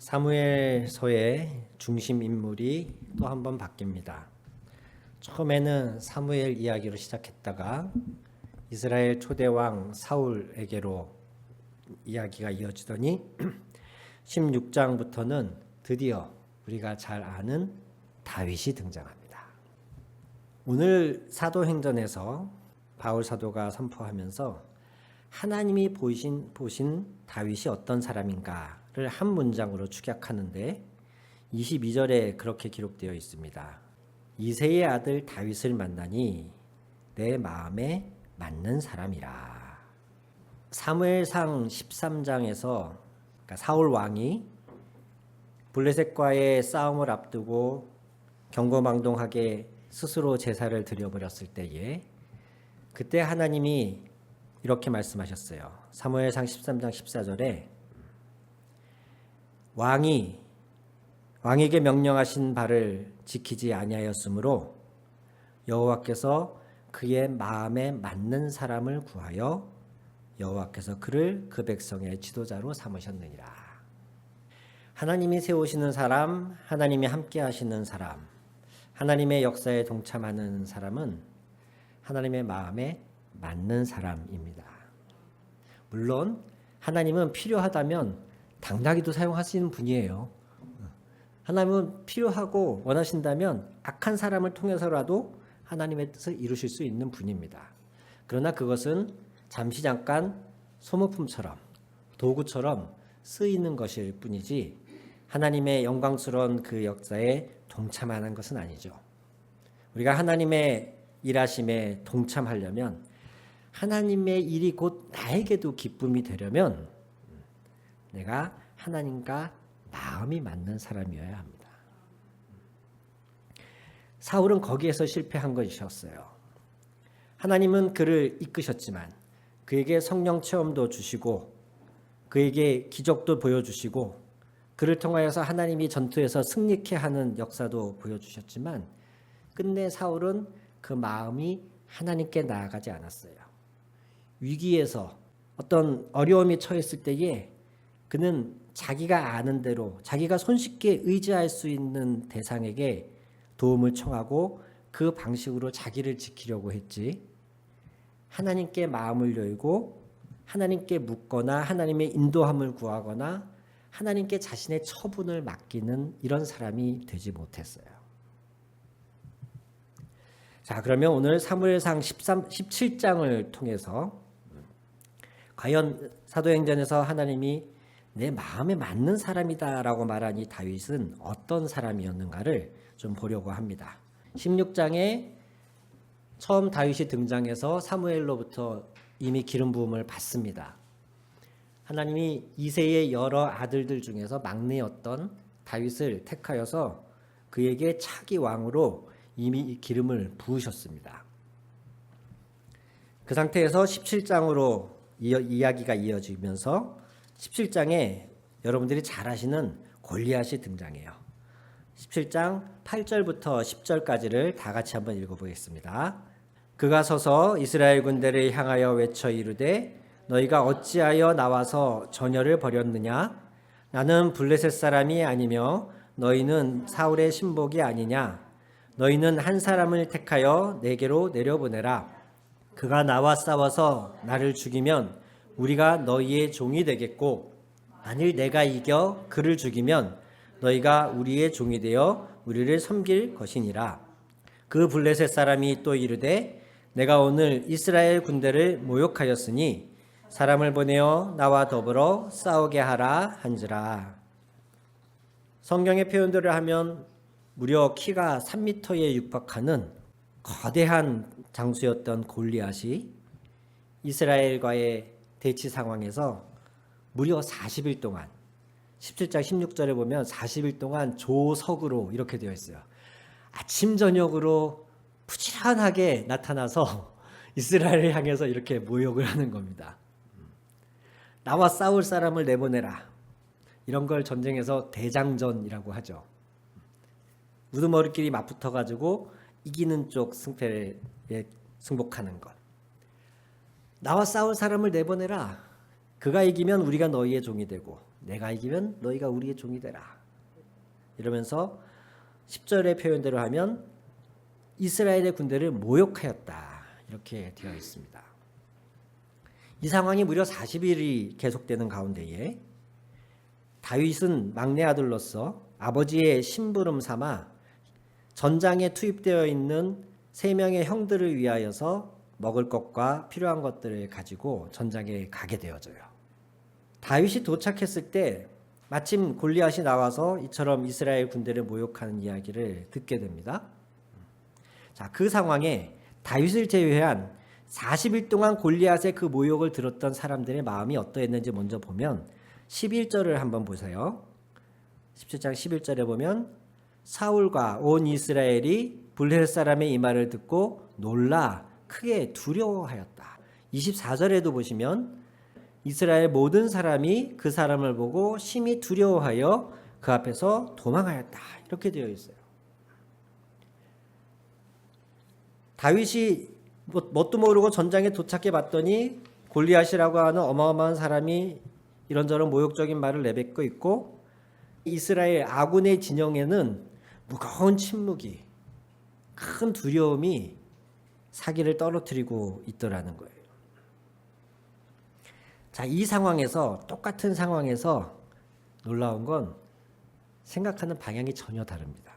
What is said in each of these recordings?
사무엘서의 중심 인물이 또 한 번 바뀝니다. 처음에는 사무엘 이야기로 시작했다가 이스라엘 초대왕 사울에게로 이야기가 이어지더니 16장부터는 드디어 우리가 잘 아는 다윗이 등장합니다. 오늘 사도행전에서 바울 사도가 선포하면서 하나님이 보신 다윗이 어떤 사람인가를 한 문장으로 축약하는데 22절에 그렇게 기록되어 있습니다. 이새의 아들 다윗을 만나니 내 마음에 맞는 사람이라. 사무엘상 13장에서 그러니까 사울 왕이 블레셋과의 싸움을 앞두고 경거망동하게 스스로 제사를 드려버렸을 때에 그때 하나님이 이렇게 말씀하셨어요. 사무엘상 13장 14절에 왕에게 명령하신 바를 지키지 아니하였으므로 여호와께서 그의 마음에 맞는 사람을 구하여 여호와께서 그를 그 백성의 지도자로 삼으셨느니라. 하나님이 세우시는 사람, 하나님이 함께 하시는 사람, 하나님의 역사에 동참하는 사람은 하나님의 마음에 맞는 사람입니다. 물론 하나님은 필요하다면 당나귀도 사용하시는 분이에요. 하나님은 필요하고 원하신다면 악한 사람을 통해서라도 하나님의 뜻을 이루실 수 있는 분입니다. 그러나 그것은 잠시 잠깐 소모품처럼 도구처럼 쓰이는 것일 뿐이지 하나님의 영광스러운 그 역사에 동참하는 것은 아니죠. 우리가 하나님의 일하심에 동참하려면 하나님의 일이 곧 나에게도 기쁨이 되려면 내가 하나님과 마음이 맞는 사람이어야 합니다. 사울은 거기에서 실패한 것이었어요. 하나님은 그를 이끄셨지만 그에게 성령 체험도 주시고 그에게 기적도 보여주시고 그를 통하여서 하나님이 전투에서 승리케 하는 역사도 보여주셨지만 끝내 사울은 그 마음이 하나님께 나아가지 않았어요. 위기에서 어떤 어려움이 처했을 때에 그는 자기가 아는 대로 자기가 손쉽게 의지할 수 있는 대상에게 도움을 청하고 그 방식으로 자기를 지키려고 했지 하나님께 마음을 열고 하나님께 묻거나 하나님의 인도함을 구하거나 하나님께 자신의 처분을 맡기는 이런 사람이 되지 못했어요. 자, 그러면 오늘 사무엘상 17장을 통해서 과연 사도행전에서 하나님이 내 마음에 맞는 사람이다라고 말한 이 다윗은 어떤 사람이었는가를 좀 보려고 합니다. 16장에 처음 다윗이 등장해서 사무엘로부터 이미 기름 부음을 받습니다. 하나님이 이새의 여러 아들들 중에서 막내였던 다윗을 택하여서 그에게 차기 왕으로 이미 이 기름을 부으셨습니다. 그 상태에서 17장으로 이야기가 이어지면서 17장에 여러분들이 잘 아시는 골리앗이 등장해요. 17장 8절부터 10절까지를 다 같이 한번 읽어보겠습니다. 그가 서서 이스라엘 군대를 향하여 외쳐 이르되 너희가 어찌하여 나와서 전열을 벌였느냐? 나는 블레셋 사람이 아니며 너희는 사울의 신복이 아니냐? 너희는 한 사람을 택하여 내게로 내려보내라. 그가 나와 싸워서 나를 죽이면 우리가 너희의 종이 되겠고 만일 내가 이겨 그를 죽이면 너희가 우리의 종이 되어 우리를 섬길 것이니라. 그 블레셋 사람이 또 이르되 내가 오늘 이스라엘 군대를 모욕하였으니 사람을 보내어 나와 더불어 싸우게 하라 한지라. 성경의 표현들을 하면 무려 키가 3m에 육박하는 거대한 장수였던 골리앗이 이스라엘과의 대치 상황에서 무려 40일 동안 17장 16절에 보면 40일 동안 조석으로 이렇게 되어 있어요. 아침 저녁으로 부지런하게 나타나서 이스라엘을 향해서 이렇게 모욕을 하는 겁니다. 나와 싸울 사람을 내보내라. 이런 걸 전쟁에서 대장전이라고 하죠. 우두머리끼리 맞붙어가지고 이기는 쪽 승패에 승복하는 것. 나와 싸울 사람을 내보내라. 그가 이기면 우리가 너희의 종이 되고 내가 이기면 너희가 우리의 종이 되라. 이러면서 10절의 표현대로 하면 이스라엘의 군대를 모욕하였다. 이렇게 되어 있습니다. 이 상황이 무려 40일이 계속되는 가운데에 다윗은 막내 아들로서 아버지의 심부름 삼아 전장에 투입되어 있는 3명의 형들을 위하여서 먹을 것과 필요한 것들을 가지고 전장에 가게 되어져요. 다윗이 도착했을 때 마침 골리앗이 나와서 이처럼 이스라엘 군대를 모욕하는 이야기를 듣게 됩니다. 자, 그 상황에 다윗을 제외한 40일 동안 골리앗의 그 모욕을 들었던 사람들의 마음이 어떠했는지 먼저 보면 11절을 한번 보세요. 17장 11절에 보면 사울과 온 이스라엘이 블레셋 사람의 이 말을 듣고 놀라 크게 두려워하였다. 24절에도 보시면 이스라엘 모든 사람이 그 사람을 보고 심히 두려워하여 그 앞에서 도망하였다. 이렇게 되어 있어요. 다윗이 뭣도 모르고 전장에 도착해 봤더니 골리앗이라고 하는 어마어마한 사람이 이런저런 모욕적인 말을 내뱉고 있고 이스라엘 아군의 진영에는 무거운 침묵이 큰 두려움이 사기를 떨어뜨리고 있더라는 거예요. 자, 이 상황에서 똑같은 상황에서 놀라운 건 생각하는 방향이 전혀 다릅니다.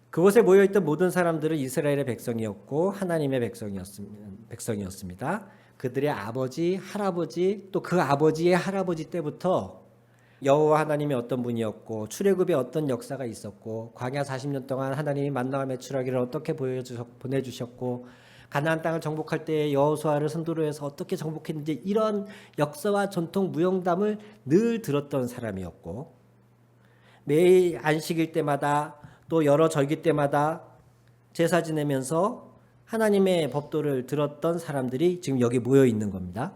그곳에 모여있던 모든 사람들은 이스라엘의 백성이었고 하나님의 백성이었습니다. 그들의 아버지, 할아버지, 또 그 아버지의 할아버지 때부터 여호와 하나님이 어떤 분이었고 출애굽에 어떤 역사가 있었고 광야 40년 동안 하나님이 만나와 메추라기를 어떻게 보내주셨고 가나안 땅을 정복할 때 여호수아를 선두로 해서 어떻게 정복했는지 이런 역사와 전통 무용담을 늘 들었던 사람이었고 매일 안식일 때마다 또 여러 절기 때마다 제사 지내면서 하나님의 법도를 들었던 사람들이 지금 여기 모여 있는 겁니다.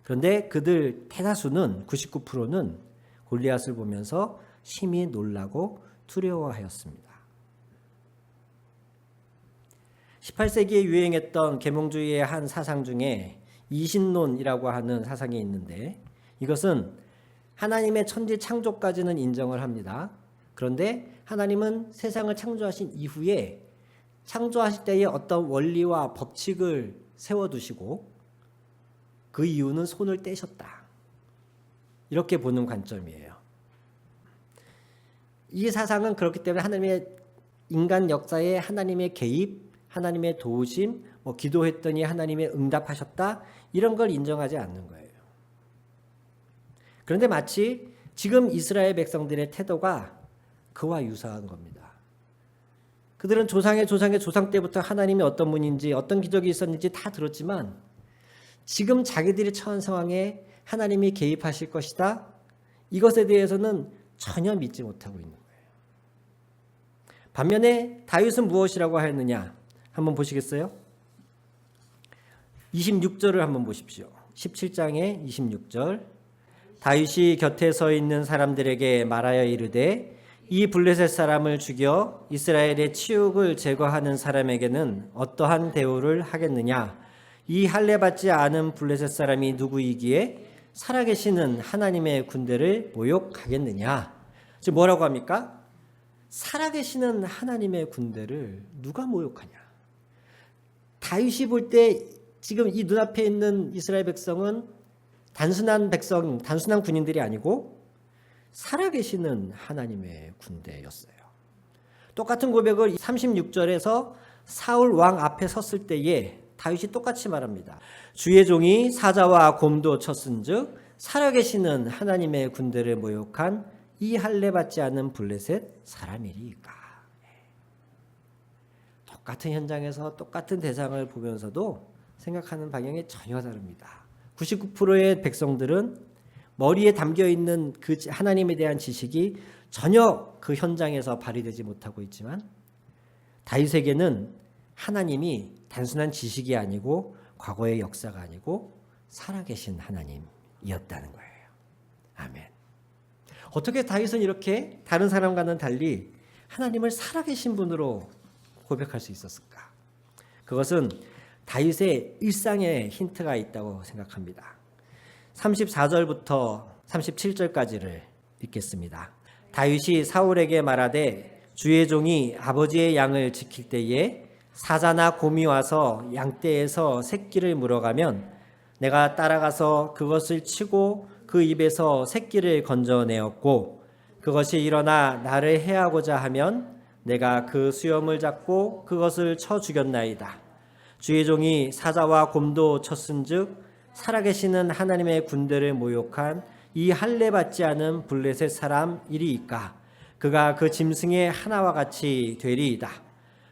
그런데 그들 대다수는 99%는 골리앗을 보면서 심히 놀라고 두려워하였습니다. 18세기에 유행했던 계몽주의의 한 사상 중에 이신론이라고 하는 사상이 있는데 이것은 하나님의 천지 창조까지는 인정을 합니다. 그런데 하나님은 세상을 창조하신 이후에 창조하실 때의 어떤 원리와 법칙을 세워두시고 그 이유는 손을 떼셨다. 이렇게 보는 관점이에요. 이 사상은 그렇기 때문에 하나님의 인간 역사에 하나님의 개입, 하나님의 도우심, 기도했더니 하나님의 응답하셨다 이런 걸 인정하지 않는 거예요. 그런데 마치 지금 이스라엘 백성들의 태도가 그와 유사한 겁니다. 그들은 조상 때부터 하나님이 어떤 분인지 어떤 기적이 있었는지 다 들었지만 지금 자기들이 처한 상황에 하나님이 개입하실 것이다. 이것에 대해서는 전혀 믿지 못하고 있는 거예요. 반면에 다윗은 무엇이라고 하였느냐? 한번 보시겠어요? 26절을 한번 보십시오. 17장의 26절. 다윗이 곁에 서 있는 사람들에게 말하여 이르되 이 블레셋 사람을 죽여 이스라엘의 치욕을 제거하는 사람에게는 어떠한 대우를 하겠느냐? 이 할례받지 않은 블레셋 사람이 누구이기에 살아계시는 하나님의 군대를 모욕하겠느냐? 지금 뭐라고 합니까? 살아계시는 하나님의 군대를 누가 모욕하냐? 다윗이 볼 때 지금 이 눈앞에 있는 이스라엘 백성은 단순한 군인들이 아니고 살아계시는 하나님의 군대였어요. 똑같은 고백을 36절에서 사울 왕 앞에 섰을 때에 다윗이 똑같이 말합니다. 주의 종이 사자와 곰도 쳤은즉 살아계시는 하나님의 군대를 모욕한 이 할례받지 않은 블레셋 사람이리까. 똑같은 현장에서 똑같은 대상을 보면서도 생각하는 방향이 전혀 다릅니다. 99%의 백성들은 머리에 담겨있는 그 하나님에 대한 지식이 전혀 그 현장에서 발휘되지 못하고 있지만 다윗에게는 하나님이 단순한 지식이 아니고 과거의 역사가 아니고 살아계신 하나님이었다는 거예요. 아멘. 어떻게 다윗은 이렇게 다른 사람과는 달리 하나님을 살아계신 분으로 고백할 수 있었을까? 그것은 다윗의 일상에 힌트가 있다고 생각합니다. 34절부터 37절까지를 읽겠습니다. 다윗이 사울에게 말하되 주의 종이 아버지의 양을 지킬 때에 사자나 곰이 와서 양떼에서 새끼를 물어가면 내가 따라가서 그것을 치고 그 입에서 새끼를 건져내었고 그것이 일어나 나를 해하고자 하면 내가 그 수염을 잡고 그것을 쳐 죽였나이다. 주의 종이 사자와 곰도 쳤은즉 살아계시는 하나님의 군대를 모욕한 이 할례 받지 않은 블레셋 사람 이리이까 그가 그 짐승의 하나와 같이 되리이다.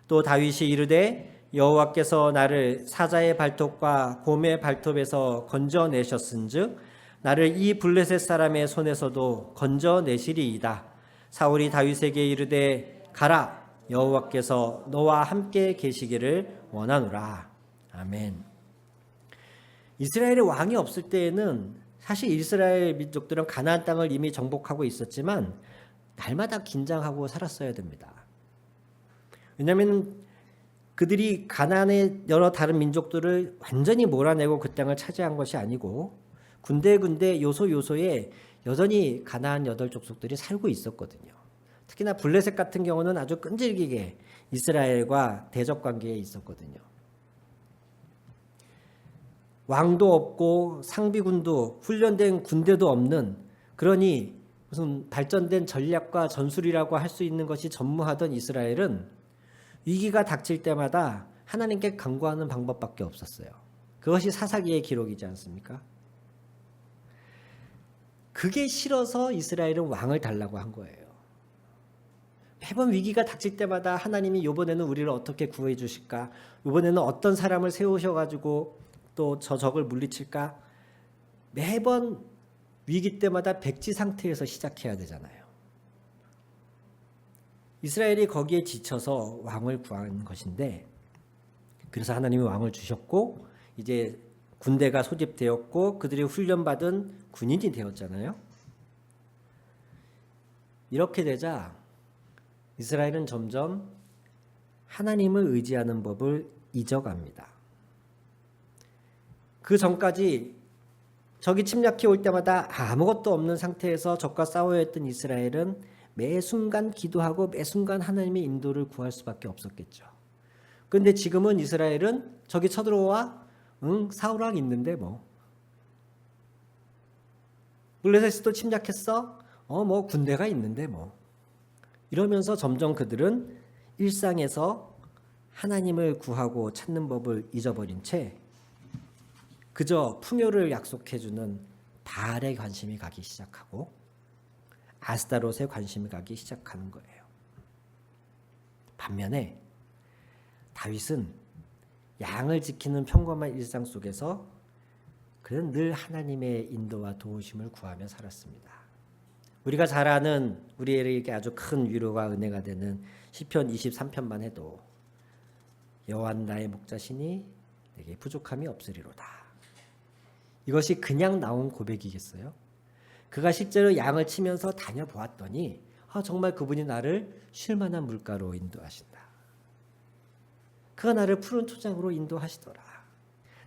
또 다윗이 이르되 여호와께서 나를 사자의 발톱과 곰의 발톱에서 건져내셨은즉 나를 이 블레셋 사람의 손에서도 건져내시리이다. 사울이 다윗에게 이르되 가라 여호와께서 너와 함께 계시기를 원하노라. 아멘. 이스라엘의 왕이 없을 때에는 사실 이스라엘 민족들은 가나안 땅을 이미 정복하고 있었지만 날마다 긴장하고 살았어야 됩니다. 왜냐하면 그들이 가나안의 여러 다른 민족들을 완전히 몰아내고 그 땅을 차지한 것이 아니고 군데 요소에 여전히 가나안 8족속들이 살고 있었거든요. 특히나 블레셋 같은 경우는 아주 끈질기게 이스라엘과 대적 관계에 있었거든요. 왕도 없고 상비군도 훈련된 군대도 없는, 그러니 무슨 발전된 전략과 전술이라고 할 수 있는 것이 전무하던 이스라엘은 위기가 닥칠 때마다 하나님께 간구하는 방법밖에 없었어요. 그것이 사사기의 기록이지 않습니까? 그게 싫어서 이스라엘은 왕을 달라고 한 거예요. 매번 위기가 닥칠 때마다 하나님이 이번에는 우리를 어떻게 구해 주실까? 이번에는 어떤 사람을 세우셔가지고 또 저 적을 물리칠까? 매번 위기 때마다 백지 상태에서 시작해야 되잖아요. 이스라엘이 거기에 지쳐서 왕을 구한 것인데, 그래서 하나님이 왕을 주셨고 이제 군대가 소집되었고 그들이 훈련받은 군인이 되었잖아요. 이렇게 되자 이스라엘은 점점 하나님을 의지하는 법을 잊어갑니다. 그 전까지 적이 침략해 올 때마다 아무것도 없는 상태에서 적과 싸워야 했던 이스라엘은 매 순간 기도하고 매 순간 하나님의 인도를 구할 수밖에 없었겠죠. 그런데 지금은 이스라엘은 적이 쳐들어와 사울왕 있는데 블레셋도 침략했어? 군대가 있는데 이러면서 점점 그들은 일상에서 하나님을 구하고 찾는 법을 잊어버린 채 그저 풍요를 약속해주는 바알에 관심이 가기 시작하고 아스타롯에 관심이 가기 시작하는 거예요. 반면에 다윗은 양을 지키는 평범한 일상 속에서 그는 늘 하나님의 인도와 도우심을 구하며 살았습니다. 우리가 잘 아는, 우리에게 아주 큰 위로와 은혜가 되는 시편 23편만 해도 여호와는 나의 목자시니 내게 부족함이 없으리로다. 이것이 그냥 나온 고백이겠어요? 그가 실제로 양을 치면서 다녀보았더니 정말 그분이 나를 쉴만한 물가로 인도하신다. 그가 나를 푸른 초장으로 인도하시더라.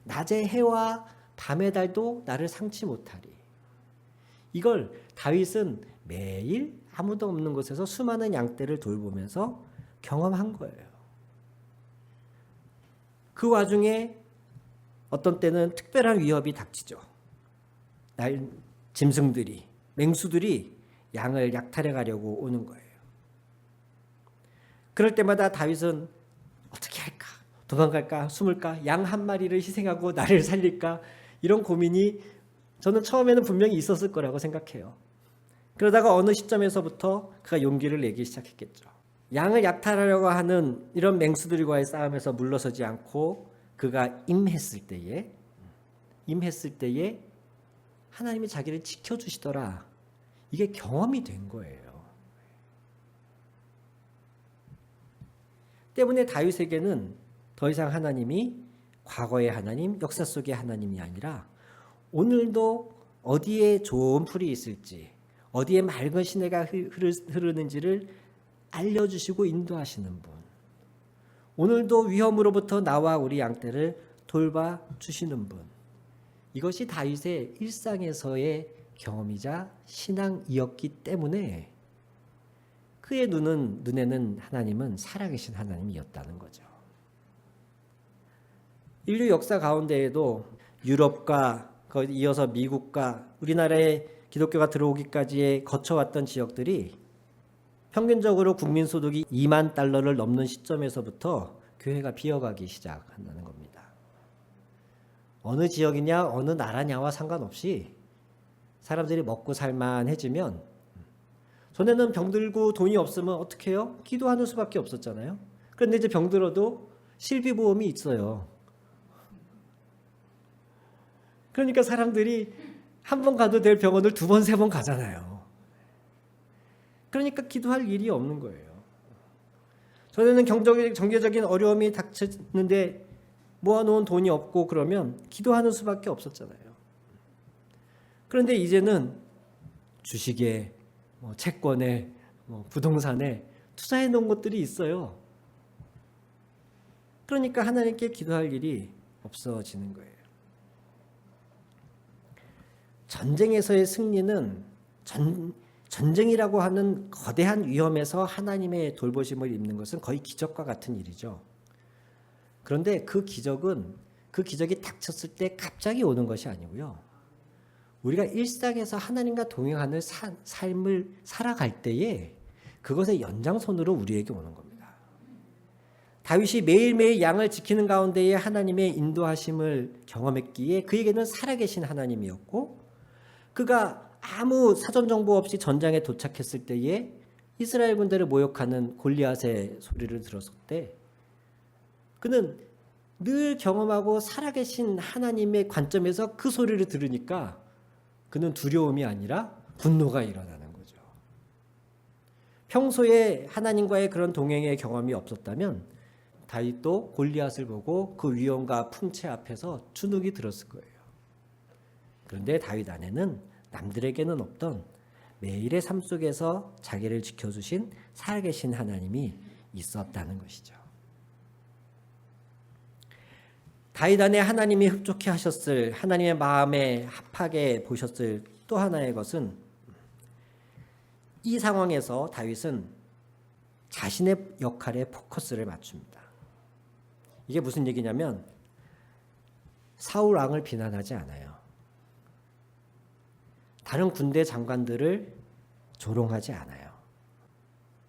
낮의 해와 밤의 달도 나를 상치 못하리. 이걸 다윗은 매일 아무도 없는 곳에서 수많은 양떼를 돌보면서 경험한 거예요. 그 와중에 어떤 때는 특별한 위협이 닥치죠. 짐승들이, 맹수들이 양을 약탈해 가려고 오는 거예요. 그럴 때마다 다윗은 어떻게 할까? 도망갈까? 숨을까? 양 한 마리를 희생하고 나를 살릴까? 이런 고민이 저는 처음에는 분명히 있었을 거라고 생각해요. 그러다가 어느 시점에서부터 그가 용기를 내기 시작했겠죠. 양을 약탈하려고 하는 이런 맹수들과의 싸움에서 물러서지 않고 그가 임했을 때에 하나님이 자기를 지켜주시더라. 이게 경험이 된 거예요. 때문에 다윗에게는 더 이상 하나님이 과거의 하나님, 역사 속의 하나님이 아니라 오늘도 어디에 좋은 풀이 있을지, 어디에 맑은 시내가 흐르는지를 알려주시고 인도하시는 분, 오늘도 위험으로부터 나와 우리 양떼를 돌봐주시는 분, 이것이 다윗의 일상에서의 경험이자 신앙이었기 때문에 그의 눈에는 하나님은 살아계신 하나님이었다는 거죠. 인류 역사 가운데에도 유럽과 이어서 미국과 우리나라에 기독교가 들어오기까지에 거쳐왔던 지역들이 평균적으로 국민 소득이 2만 달러를 넘는 시점에서부터 교회가 비어가기 시작한다는 겁니다. 어느 지역이냐 어느 나라냐와 상관없이 사람들이 먹고 살만해지면, 전에는 병들고 돈이 없으면 어떻게 해요? 기도하는 수밖에 없었잖아요. 그런데 이제 병들어도 실비보험이 있어요. 그러니까 사람들이 한 번 가도 될 병원을 2번, 3번 가잖아요. 그러니까 기도할 일이 없는 거예요. 전에는 경제적인 어려움이 닥쳤는데 모아놓은 돈이 없고 그러면 기도하는 수밖에 없었잖아요. 그런데 이제는 주식에, 채권에, 부동산에 투자해 놓은 것들이 있어요. 그러니까 하나님께 기도할 일이 없어지는 거예요. 전쟁에서의 승리는 전쟁이라고 하는 거대한 위험에서 하나님의 돌보심을 입는 것은 거의 기적과 같은 일이죠. 그런데 그 기적이 닥쳤을 때 갑자기 오는 것이 아니고요. 우리가 일상에서 하나님과 동행하는 삶을 살아갈 때에 그것의 연장선으로 우리에게 오는 겁니다. 다윗이 매일매일 양을 지키는 가운데에 하나님의 인도하심을 경험했기에 그에게는 살아계신 하나님이었고, 그가 아무 사전 정보 없이 전장에 도착했을 때에 이스라엘 군대를 모욕하는 골리앗의 소리를 들었을 때 그는 늘 경험하고 살아계신 하나님의 관점에서 그 소리를 들으니까 그는 두려움이 아니라 분노가 일어나는 거죠. 평소에 하나님과의 그런 동행의 경험이 없었다면 다윗도 골리앗을 보고 그 위엄과 풍채 앞에서 주눅이 들었을 거예요. 그런데 다윗 안에는 남들에게는 없던 매일의 삶 속에서 자기를 지켜주신 살아계신 하나님이 있었다는 것이죠. 다윗 안에 하나님이 흡족해 하셨을, 하나님의 마음에 합하게 보셨을 또 하나의 것은, 이 상황에서 다윗은 자신의 역할에 포커스를 맞춥니다. 이게 무슨 얘기냐면 사울 왕을 비난하지 않아요. 다른 군대 장관들을 조롱하지 않아요.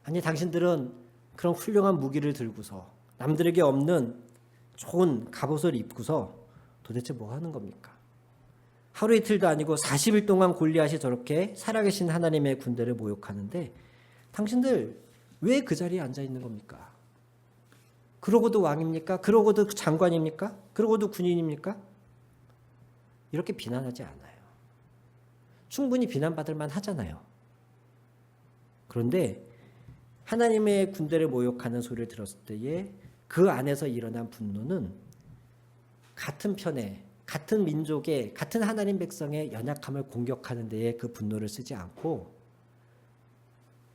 아니, 당신들은 그런 훌륭한 무기를 들고서 남들에게 없는 좋은 갑옷을 입고서 도대체 뭐 하는 겁니까? 하루 이틀도 아니고 40일 동안 골리앗이 저렇게 살아계신 하나님의 군대를 모욕하는데 당신들 왜 그 자리에 앉아 있는 겁니까? 그러고도 왕입니까? 그러고도 장관입니까? 그러고도 군인입니까? 이렇게 비난하지 않아요. 충분히 비난받을 만 하잖아요. 그런데 하나님의 군대를 모욕하는 소리를 들었을 때에 그 안에서 일어난 분노는 같은 편에, 같은 민족의, 같은 하나님 백성의 연약함을 공격하는 데에 그 분노를 쓰지 않고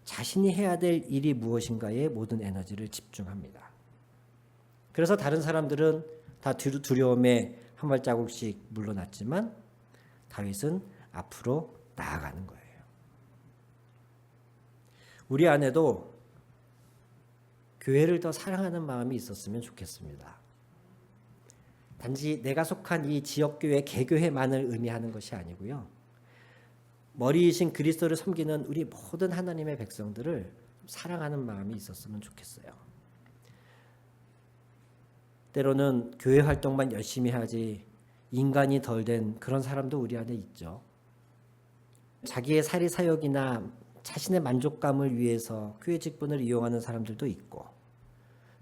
자신이 해야 될 일이 무엇인가에 모든 에너지를 집중합니다. 그래서 다른 사람들은 다 두려움에 한 발자국씩 물러났지만 다윗은 앞으로 나아가는 거예요. 우리 안에도 교회를 더 사랑하는 마음이 있었으면 좋겠습니다. 단지 내가 속한 이 지역교회 개교회만을 의미하는 것이 아니고요. 머리이신 그리스도를 섬기는 우리 모든 하나님의 백성들을 사랑하는 마음이 있었으면 좋겠어요. 때로는 교회 활동만 열심히 하지 인간이 덜 된 그런 사람도 우리 안에 있죠. 자기의 사리 사욕이나 자신의 만족감을 위해서 교회 직분을 이용하는 사람들도 있고,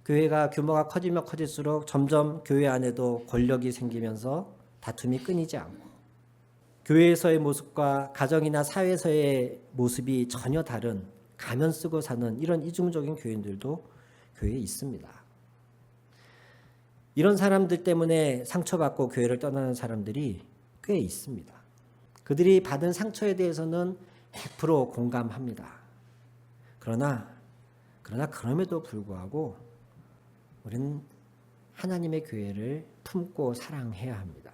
교회가 규모가 커지면 커질수록 점점 교회 안에도 권력이 생기면서 다툼이 끊이지 않고, 교회에서의 모습과 가정이나 사회에서의 모습이 전혀 다른 가면 쓰고 사는 이런 이중적인 교인들도 교회에 있습니다. 이런 사람들 때문에 상처받고 교회를 떠나는 사람들이 꽤 있습니다. 그들이 받은 상처에 대해서는 100% 공감합니다. 그러나 그럼에도 불구하고 우리는 하나님의 교회를 품고 사랑해야 합니다.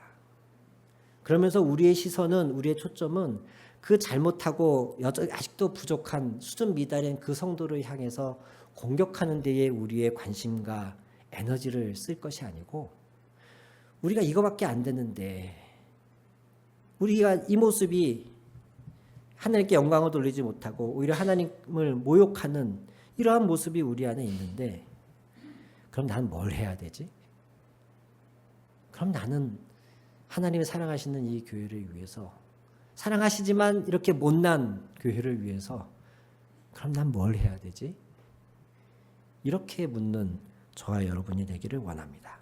그러면서 우리의 시선은, 우리의 초점은 그 잘못하고 아직도 부족한 수준 미달인 그 성도를 향해서 공격하는 데에 우리의 관심과 에너지를 쓸 것이 아니고, 우리가 이거밖에 안 되는데 우리가 이 모습이 하나님께 영광을 돌리지 못하고 오히려 하나님을 모욕하는 이러한 모습이 우리 안에 있는데, 그럼 나는 뭘 해야 되지? 그럼 나는 하나님이 사랑하시는 이 교회를 위해서, 사랑하시지만 이렇게 못난 교회를 위해서 그럼 난 뭘 해야 되지? 이렇게 묻는 저와 여러분이 되기를 원합니다.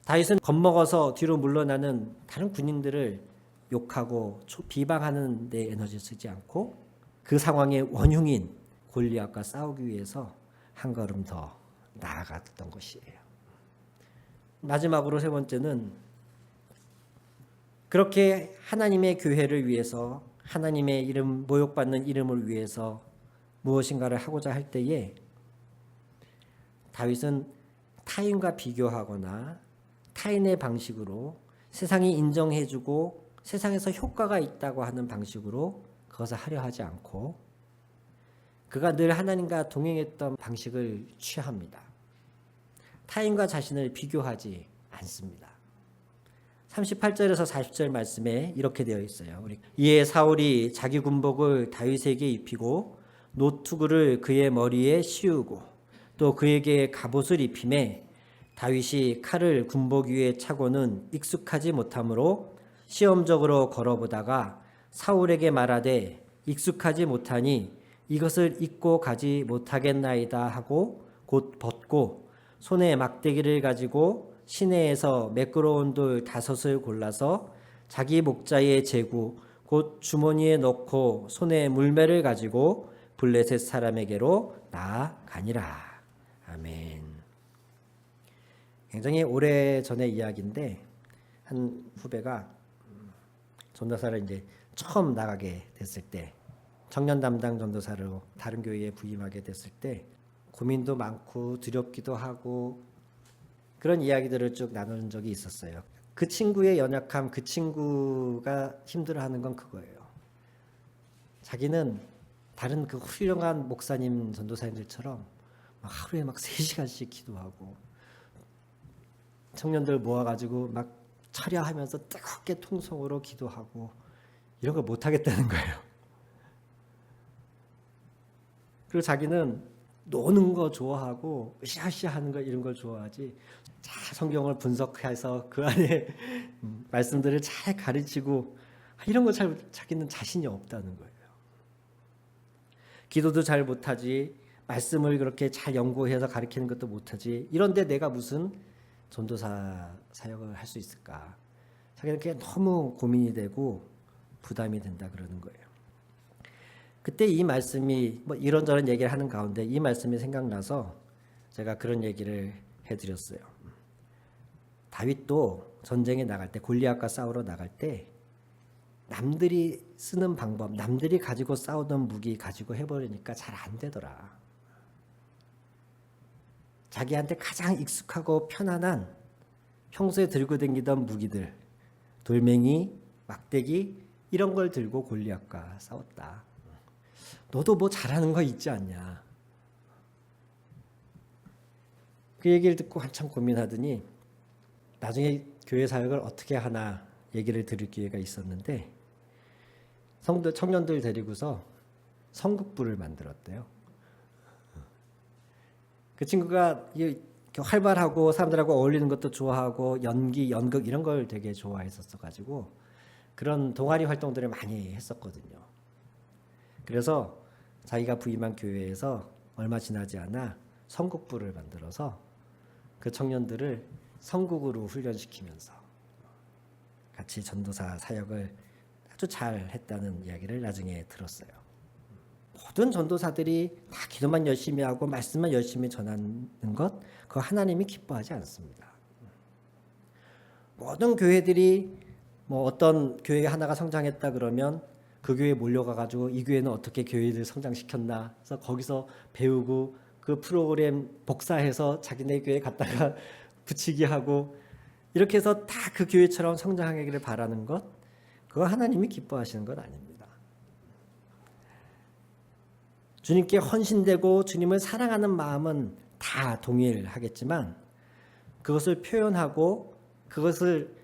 다윗은 겁먹어서 뒤로 물러나는 다른 군인들을 욕하고 비방하는 데 에너지 쓰지 않고 그 상황의 원흉인 골리앗과 싸우기 위해서 한 걸음 더 나아갔던 것이에요. 마지막으로 세 번째는, 그렇게 하나님의 교회를 위해서, 하나님의 이름, 모욕받는 이름을 위해서 무엇인가를 하고자 할 때에 다윗은 타인과 비교하거나 타인의 방식으로 세상이 인정해주고 세상에서 효과가 있다고 하는 방식으로 그것을 하려 하지 않고, 그가 늘 하나님과 동행했던 방식을 취합니다. 타인과 자신을 비교하지 않습니다. 38절에서 40절 말씀에 이렇게 되어 있어요. 이에 사울이 자기 군복을 다윗에게 입히고 노투구를 그의 머리에 씌우고 또 그에게 갑옷을 입히매, 다윗이 칼을 군복 위에 차고는 익숙하지 못하므로 시험적으로 걸어보다가 사울에게 말하되 익숙하지 못하니 이것을 입고 가지 못하겠나이다 하고 곧 벗고 손에 막대기를 가지고 시내에서 매끄러운 돌 5을 골라서 자기 목자의 제구 곧 주머니에 넣고 손에 물매를 가지고 블레셋 사람에게로 나아가니라. 아멘. 굉장히 오래전의 이야기인데, 한 후배가 전도사를 이제 처음 나가게 됐을 때, 청년 담당 전도사로 다른 교회에 부임하게 됐을 때 고민도 많고 두렵기도 하고 그런 이야기들을 쭉 나눈 적이 있었어요. 그 친구의 연약함, 그 친구가 힘들어하는 건 그거예요. 자기는 다른 그 훌륭한 목사님, 전도사님들처럼 막 하루에 막 3시간씩 기도하고 청년들 모아가지고 막 철야하면서 뜨겁게 통성으로 기도하고 이런 걸 못하겠다는 거예요. 그리고 자기는 노는 거 좋아하고 으쌰으쌰 하는 거 이런 걸 좋아하지, 잘 성경을 분석해서 그 안에 말씀들을 잘 가르치고 이런 거 잘 자기는 자신이 없다는 거예요. 기도도 잘 못하지, 말씀을 그렇게 잘 연구해서 가르치는 것도 못하지, 이런데 내가 무슨 전도사 사역을 할 수 있을까? 자기는 그게 너무 고민이 되고 부담이 된다 그러는 거예요. 그때 이 말씀이 뭐 이런저런 얘기를 하는 가운데 이 말씀이 생각나서 제가 그런 얘기를 해드렸어요. 다윗도 전쟁에 나갈 때, 골리앗과 싸우러 나갈 때 남들이 쓰는 방법, 남들이 가지고 싸우던 무기 가지고 해버리니까 잘 안 되더라. 자기한테 가장 익숙하고 편안한 평소에 들고 다니던 무기들, 돌멩이, 막대기 이런 걸 들고 골리앗과 싸웠다. 너도 뭐 잘하는 거 있지 않냐. 그 얘기를 듣고 한참 고민하더니 나중에 교회 사역을 어떻게 하나 얘기를 들을 기회가 있었는데, 성도 청년들 데리고서 성극부를 만들었대요. 그 친구가 활발하고 사람들하고 어울리는 것도 좋아하고 연기, 연극 이런 걸 되게 좋아했었어가지고 그런 동아리 활동들을 많이 했었거든요. 그래서 자기가 부임한 교회에서 얼마 지나지 않아 성극부를 만들어서 그 청년들을 성극으로 훈련시키면서 같이 전도사 사역을 아주 잘 했다는 이야기를 나중에 들었어요. 모든 전도사들이 다 기도만 열심히 하고 말씀만 열심히 전하는 것, 그거 하나님이 기뻐하지 않습니다. 모든 교회들이 뭐 어떤 교회 하나가 성장했다 그러면 그 교회에 몰려가가지고 이 교회는 어떻게 교회를 성장시켰나 그래서 거기서 배우고 그 프로그램 복사해서 자기네 교회에 갖다가 붙이기 하고 이렇게 해서 다 그 교회처럼 성장하기를 바라는 것, 그거 하나님이 기뻐하시는 것 아닙니다. 주님께 헌신되고 주님을 사랑하는 마음은 다 동일하겠지만 그것을 표현하고 그것을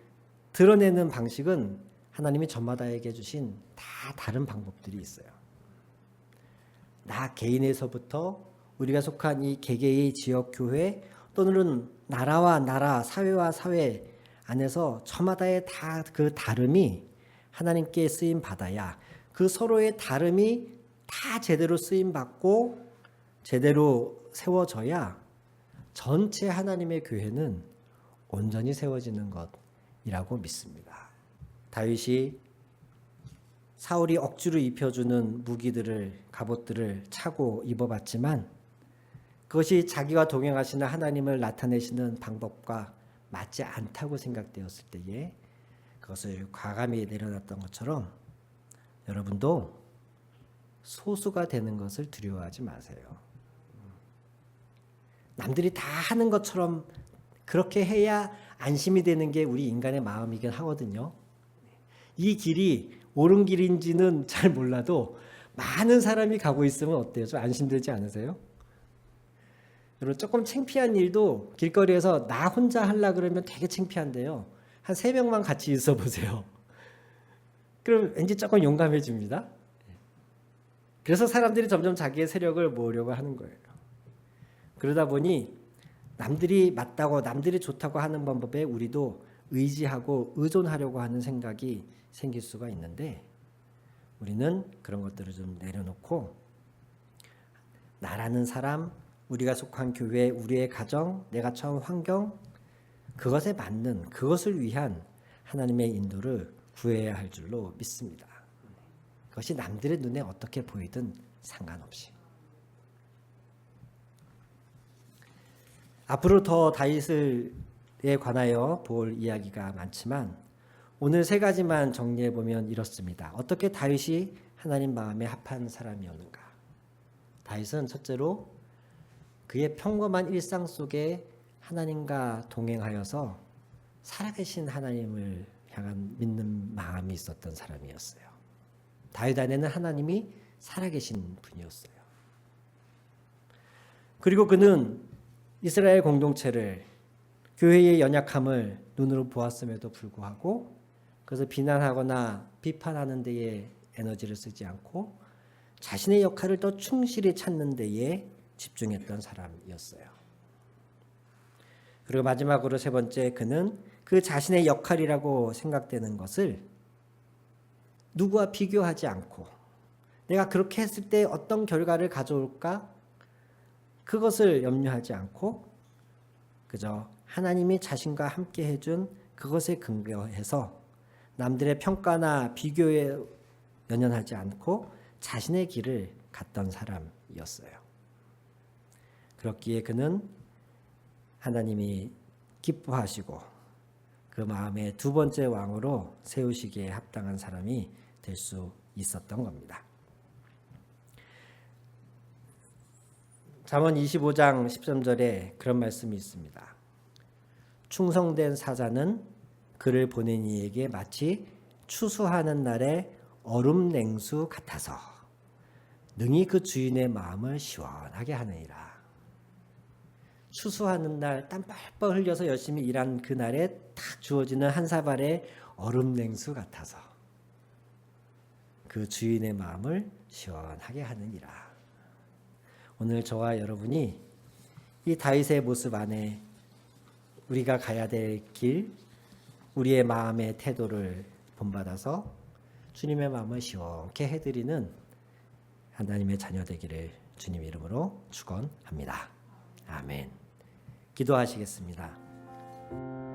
드러내는 방식은 하나님이 저마다에게 주신 다 다른 방법들이 있어요. 나 개인에서부터 우리가 속한 이 개개의 지역 교회 또는 나라와 나라, 사회와 사회 안에서 저마다의 다 그 다름이 하나님께 쓰임 받아야 그 서로의 다름이 다 제대로 쓰임 받고 제대로 세워져야 전체 하나님의 교회는 온전히 세워지는 것이라고 믿습니다. 다윗이 사울이 억지로 입혀주는 무기들을 갑옷들을 차고 입어봤지만 그것이 자기와 동행하시는 하나님을 나타내시는 방법과 맞지 않다고 생각되었을 때에 그것을 과감히 내려놨던 것처럼 여러분도 소수가 되는 것을 두려워하지 마세요. 남들이 다 하는 것처럼 그렇게 해야 안심이 되는 게 우리 인간의 마음이긴 하거든요. 이 길이 옳은 길인지는 잘 몰라도 많은 사람이 가고 있으면 어때요? 좀 안심되지 않으세요? 여러분 조금 창피한 일도 길거리에서 나 혼자 하려 그러면 되게 창피한데요. 한 3명만 같이 있어 보세요. 그럼 왠지 조금 용감해집니다. 그래서 사람들이 점점 자기의 세력을 모으려고 하는 거예요. 그러다 보니 남들이 맞다고 남들이 좋다고 하는 방법에 우리도 의지하고 의존하려고 하는 생각이 생길 수가 있는데 우리는 그런 것들을 좀 내려놓고 나라는 사람, 우리가 속한 교회, 우리의 가정, 내가 처한 환경 그것에 맞는 그것을 위한 하나님의 인도를 구해야 할 줄로 믿습니다. 그것이 남들의 눈에 어떻게 보이든 상관없이. 앞으로 더 다윗에 관하여 볼 이야기가 많지만 오늘 3가지만 정리해 보면 이렇습니다. 어떻게 다윗이 하나님 마음에 합한 사람이었는가? 다윗은 첫째로 그의 평범한 일상 속에 하나님과 동행하여서 살아계신 하나님을 향한 믿는 마음이 있었던 사람이었어요. 다윗 안에는 하나님이 살아계신 분이었어요. 그리고 그는 이스라엘 공동체를 교회의 연약함을 눈으로 보았음에도 불구하고 그래서 비난하거나 비판하는 데에 에너지를 쓰지 않고 자신의 역할을 더 충실히 찾는 데에 집중했던 사람이었어요. 그리고 마지막으로 3번째, 그는 그 자신의 역할이라고 생각되는 것을 누구와 비교하지 않고 내가 그렇게 했을 때 어떤 결과를 가져올까? 그것을 염려하지 않고 그저 하나님이 자신과 함께 해준 그것에 근거해서 남들의 평가나 비교에 연연하지 않고 자신의 길을 갔던 사람이었어요. 그렇기에 그는 하나님이 기뻐하시고 그 마음의 2번째 왕으로 세우시기에 합당한 사람이 될 수 있었던 겁니다. 잠언 25장 13절에 그런 말씀이 있습니다. 충성된 사자는 그를 보낸 이에게 마치 추수하는 날의 얼음 냉수 같아서 능히 그 주인의 마음을 시원하게 하느니라. 추수하는 날 땀 뻘뻘 흘려서 열심히 일한 그날에 딱 주어지는 한 사발의 얼음 냉수 같아서 그 주인의 마음을 시원하게 하느니라. 오늘 저와 여러분이 이 다윗의 모습 안에 우리가 가야 될 길, 우리의 마음의 태도를 본받아서 주님의 마음을 시원케 해드리는 하나님의 자녀 되기를 주님 이름으로 축원합니다. 아멘. 기도하시겠습니다.